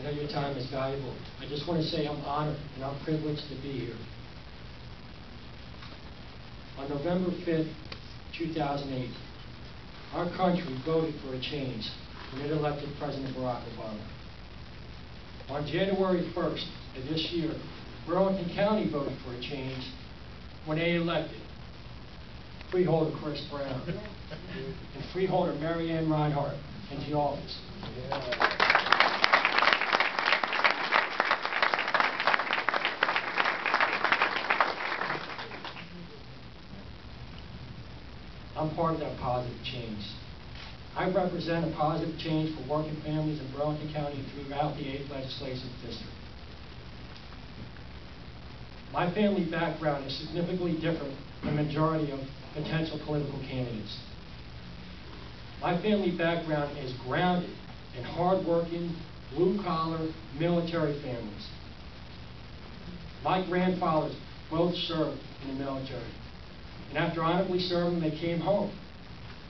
know your time is valuable. I just want to say I'm honored and I'm privileged to be here. On November 5th, 2008, our country voted for a change when it elected President Barack Obama. On January 1st of this year, Burlington County voted for a change when they elected freeholder Chris Brown and freeholder Mary Ann Reinhardt into the office. I'm part of that positive change. I represent a positive change for working families in Burlington County throughout the 8th Legislative District. My family background is significantly different than the majority of potential political candidates. My family background is grounded in hard-working, blue-collar, military families. My grandfathers both served in the military. And after honorably serving, they came home.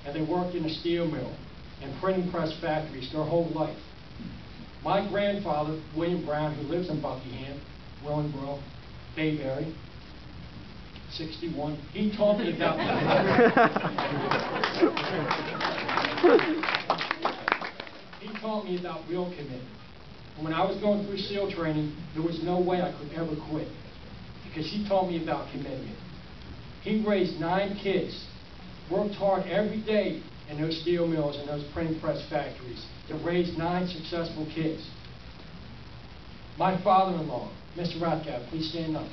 And they worked in a steel mill and printing press factories their whole life. My grandfather, William Brown, who lives in Buckingham, Willingboro, Bayberry, 61, he taught me about he taught me about real commitment. And when I was going through SEAL training, there was no way I could ever quit because he taught me about commitment. He raised 9 kids, worked hard every day in those steel mills and those printing press factories to raise 9 successful kids. My father-in-law, Mr. Ratcap, please stand up.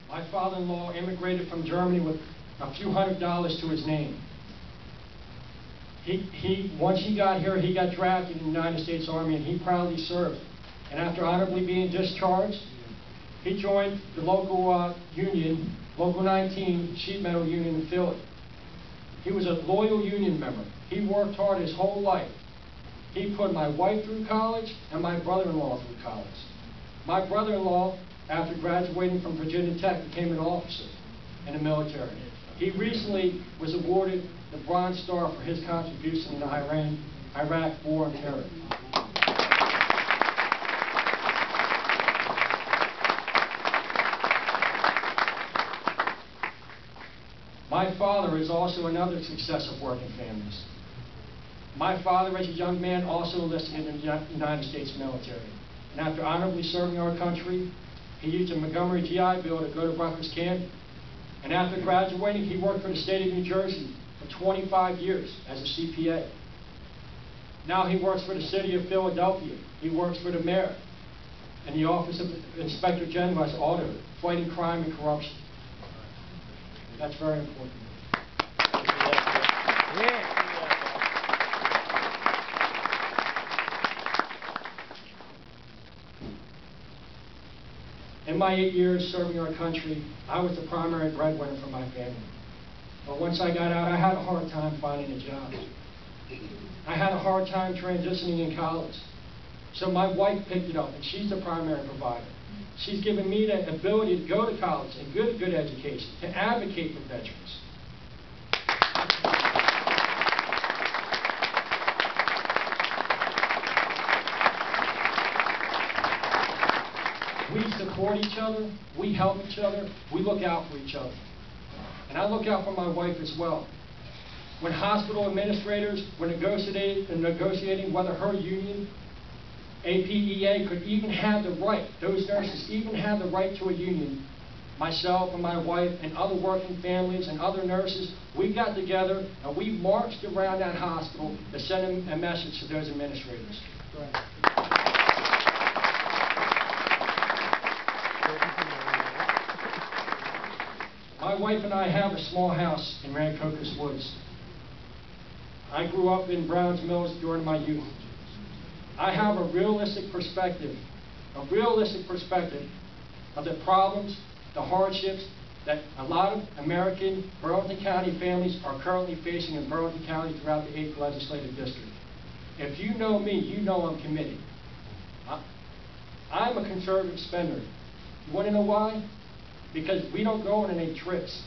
My father-in-law immigrated from Germany with a few $100s to his name. Once he got here, he got drafted in the United States Army, and he proudly served. And after honorably being discharged, he joined the local union, Local 19 Sheet Metal Union in Philly. He was a loyal union member. He worked hard his whole life. He put my wife through college and my brother-in-law through college. My brother-in-law, after graduating from Virginia Tech, became an officer in the military. He recently was awarded the Bronze Star for his contribution in the Iraq War on Terror. My father is also another success of working families. My father, as a young man, also enlisted in the United States military. And after honorably serving our country, he used a Montgomery GI Bill to go to Rutgers Camp. And after graduating, he worked for the state of New Jersey for 25 years as a CPA. Now he works for the city of Philadelphia. He works for the mayor and the Office of Inspector General as auditor, fighting crime and corruption. That's very important. In my 8 years serving our country, I was the primary breadwinner for my family. But once I got out, I had a hard time finding a job. I had a hard time transitioning in college. So my wife picked it up, and she's the primary provider. She's given me the ability to go to college and get a good education, to advocate for veterans. We support each other, we help each other, we look out for each other. And I look out for my wife as well. When hospital administrators were negotiating whether her union, APEA, could even have the right, those nurses even have the right to a union, myself and my wife and other working families and other nurses, we got together and we marched around that hospital to send a message to those administrators. Right. My wife and I have a small house in Rancocas Woods. I grew up in Browns Mills during my youth. I have a realistic perspective of the problems, the hardships that a lot of American Burlington County families are currently facing in Burlington County throughout the 8th Legislative District. If you know me, you know I'm committed. I'm a conservative spender. You want to know why? Because we don't go on any trips.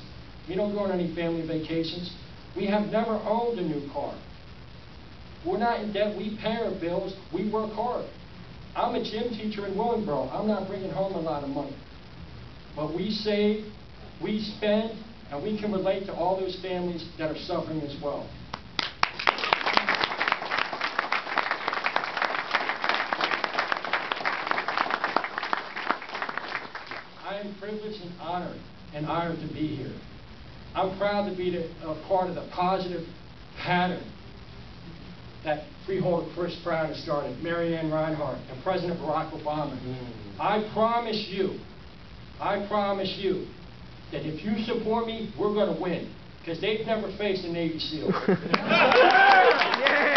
We don't go on any family vacations. We have never owned a new car. We're not in debt. We pay our bills. We work hard. I'm a gym teacher in Willingboro. I'm not bringing home a lot of money. But we save, we spend, and we can relate to all those families that are suffering as well. I am privileged and honored to be here. I'm proud to be a part of the positive pattern that Freeholder Chris Brown has started, Mary Ann Reinhardt, and President Barack Obama. I promise you that if you support me, we're going to win, because they've never faced a Navy SEAL. Yeah.